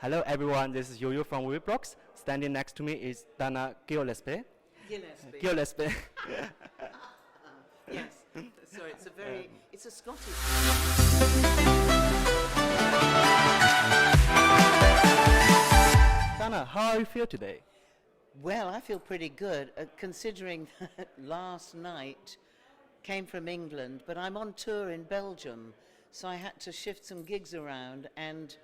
Hello everyone, this is Yo-Yo from Wiwibloggs. Standing next to me is Dana Gillespie. Gillespie. Gillespie. Yes. Sorry, it's a Scottish. Dana, how are you feel today? Well, I feel pretty good, considering that last night came from England, but I'm on tour in Belgium, so I had to shift some gigs around, and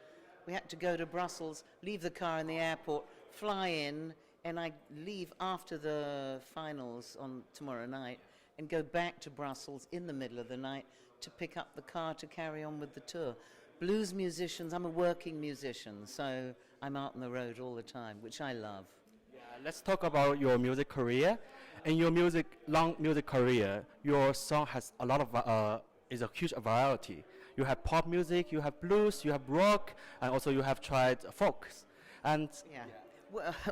we had to go to Brussels, leave the car in the airport, fly in, and I leave after the finals on tomorrow night, and go back to Brussels in the middle of the night to pick up the car to carry on with the tour. Blues musicians, I'm a working musician, so I'm out on the road all the time, which I love. Let's talk about your music career. In your long music career, your song has a lot of is a huge variety. You have pop music, you have blues, you have rock, and also you have tried folk. And Yeah.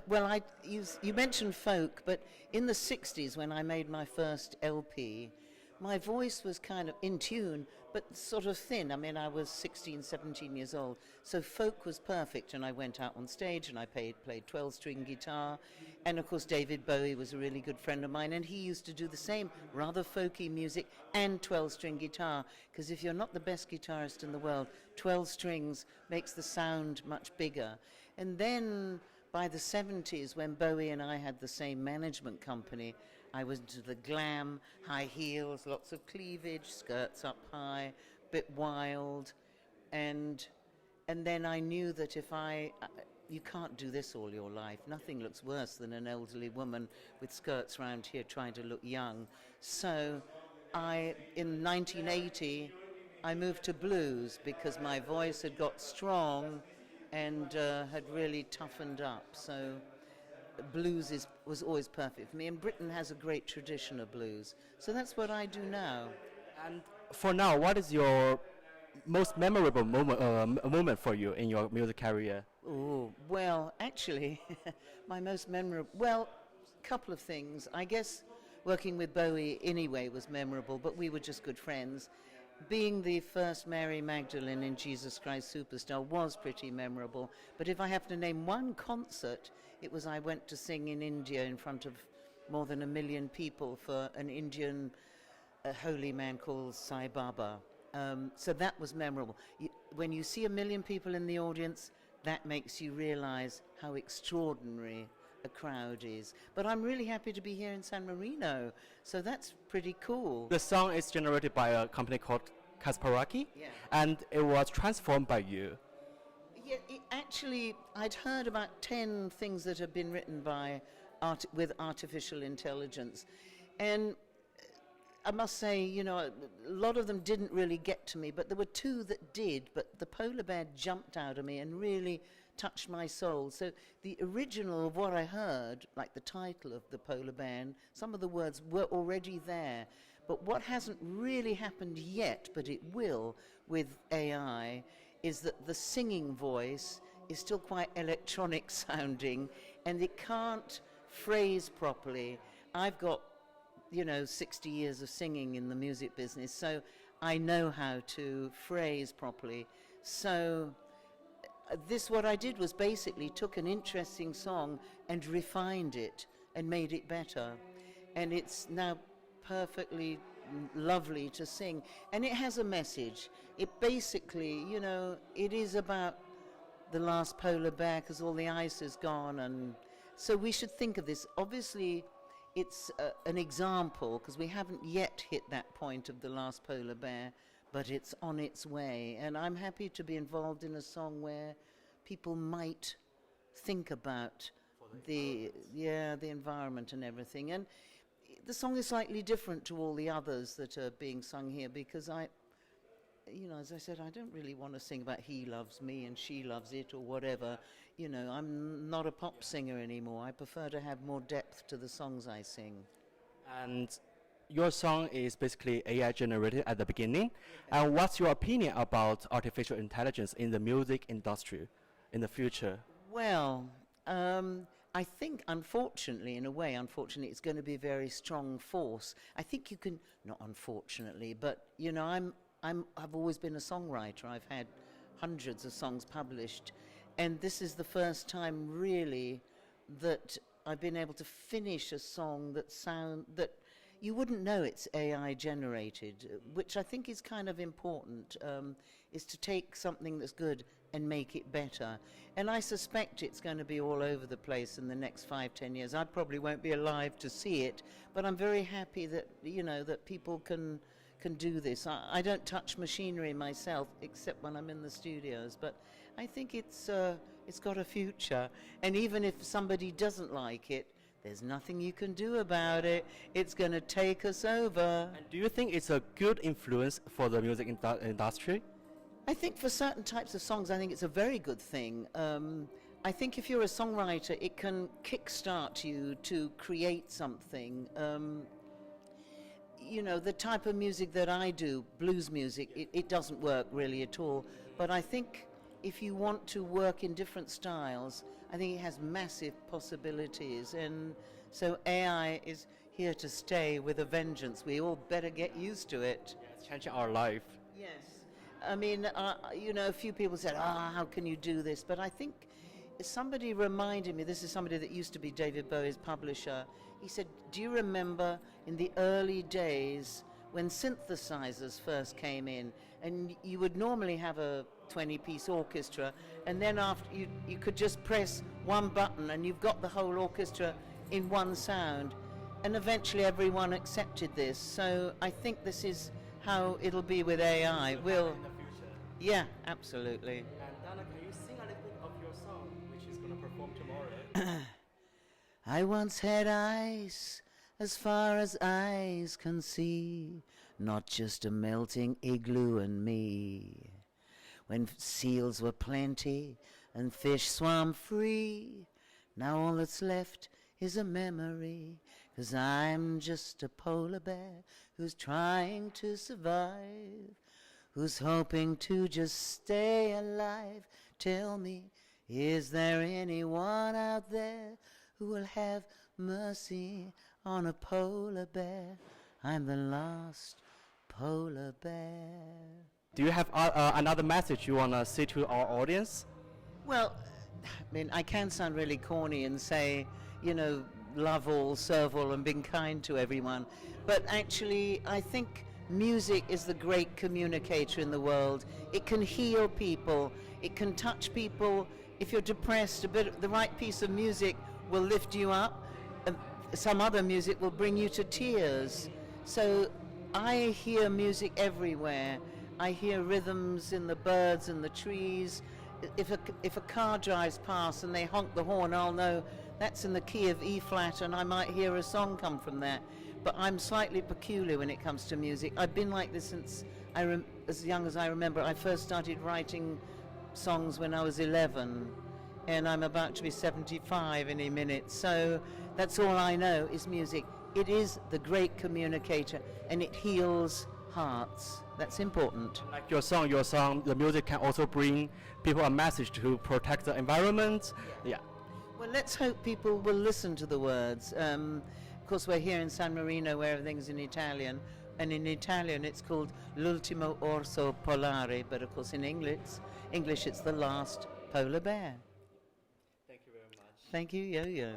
Well, you mentioned folk, but in the 60s when I made my first LP, my voice was kind of in tune, but sort of thin. I mean, I was 16, 17 years old, so folk was perfect, and I went out on stage and I played 12-string guitar, and of course David Bowie was a really good friend of mine, and he used to do the same, rather folky music and 12-string guitar, because if you're not the best guitarist in the world, 12 strings makes the sound much bigger. And then by the 70s, when Bowie and I had the same management company, I was into the glam, high heels, lots of cleavage, skirts up high, bit wild, and then I knew that you can't do this all your life. Nothing looks worse than an elderly woman with skirts round here trying to look young. So in 1980, I moved to blues because my voice had got strong and had really toughened up. So blues was always perfect for me, and Britain has a great tradition of blues. So that's what I do now. and for now, what is your most memorable moment for you in your music career? Oh, well, actually, my most memorable, well, a couple of things. I guess working with Bowie anyway was memorable, but we were just good friends. Being the first Mary Magdalene in Jesus Christ Superstar was pretty memorable. But if I have to name one concert, it was I went to sing in India in front of more than 1 million people for an Indian holy man called Sai Baba. So that was memorable. When you see 1 million people in the audience, that makes you realize how extraordinary a crowd is. But I'm really happy to be here in San Marino, so that's pretty cool. The song is generated by a company called Casperaki, Yeah. and it was transformed by you. Yeah, actually, I'd heard about 10 things that have been written with artificial intelligence, and I must say, a lot of them didn't really get to me, but there were 2 that did, but the polar bear jumped out of me and really touched my soul. So the original of what I heard, like the title of the polar bear, and some of the words were already there. But what hasn't really happened yet, but it will with AI, is that the singing voice is still quite electronic sounding, and it can't phrase properly. I've got 60 years of singing in the music business, so I know how to phrase properly. So what I did was basically took an interesting song and refined it and made it better. And it's now perfectly lovely to sing. And it has a message. It basically, it is about the last polar bear because all the ice is gone. And so we should think of this. Obviously, it's an example, because we haven't yet hit that point of the last polar bear, but it's on its way. And I'm happy to be involved in a song where people might think about the environment and everything. And the song is slightly different to all the others that are being sung here, because as I said, I don't really want to sing about he loves me and she loves it or whatever. I'm not a pop singer anymore. I prefer to have more depth to the songs I sing. And your song is basically AI generated at the beginning. And what's your opinion about artificial intelligence in the music industry in the future? Well, I think, unfortunately, it's going to be a very strong force. I think you can, not unfortunately, but I've always been a songwriter. I've had hundreds of songs published, And this is the first time really that I've been able to finish a song that you wouldn't know it's AI generated, which I think is kind of important, is to take something that's good and make it better. And I suspect it's going to be all over the place in the next 5-10 years. I probably won't be alive to see it, but I'm very happy that, you know, that people can do this. I don't touch machinery myself, except when I'm in the studios, but I think it's got a future. And even if somebody doesn't like it, there's nothing you can do about it. It's going to take us over. And do you think it's a good influence for the music industry? I think for certain types of songs, I think it's a very good thing. I think if you're a songwriter, it can kickstart you to create something. You know, the type of music that I do, blues music, it doesn't work really at all. But I think if you want to work in different styles, I think it has massive possibilities. And so AI is here to stay with a vengeance. We all better get used to it. Yeah, it's changing our life. Yes. I mean, you know, a few people said, how can you do this? But I think somebody reminded me, this is somebody that used to be David Bowie's publisher. He said, do you remember in the early days when synthesizers first came in, and you would normally have a 20-piece orchestra, and then after you could just press one button and you've got the whole orchestra in one sound, and eventually everyone accepted this. So I think this is how it'll be with AI. Will in the future. Yeah, absolutely. And Dana, can you sing a little bit of your song, which is going to perform tomorrow? I once had eyes as far as eyes can see, not just a melting igloo and me. When seals were plenty and fish swam free, now all that's left is a memory, 'cause I'm just a polar bear who's trying to survive, who's hoping to just stay alive. Tell me, is there anyone out there who will have mercy on a polar bear? I'm the last polar bear. Do you have another message you want to say to our audience? Well, I mean, I can sound really corny and say, you know, love all, serve all, and being kind to everyone. But actually, I think music is the great communicator in the world. It can heal people. It can touch people. If you're depressed, the right piece of music will lift you up. And some other music will bring you to tears. So I hear music everywhere. I hear rhythms in the birds and the trees. If a car drives past and they honk the horn, I'll know that's in the key of E flat, and I might hear a song come from that. But I'm slightly peculiar when it comes to music. I've been like this since as young as I remember. I first started writing songs when I was 11, and I'm about to be 75 in a minute. So that's all I know is music. It is the great communicator, and it heals hearts. That's important. Like your song, the music can also bring people a message to protect the environment. Yeah. Well, let's hope people will listen to the words. Of course, we're here in San Marino where everything's in Italian, and in Italian it's called L'ultimo orso polare, but of course in English it's the last polar bear. Thank you very much. Thank you, Yo-Yo.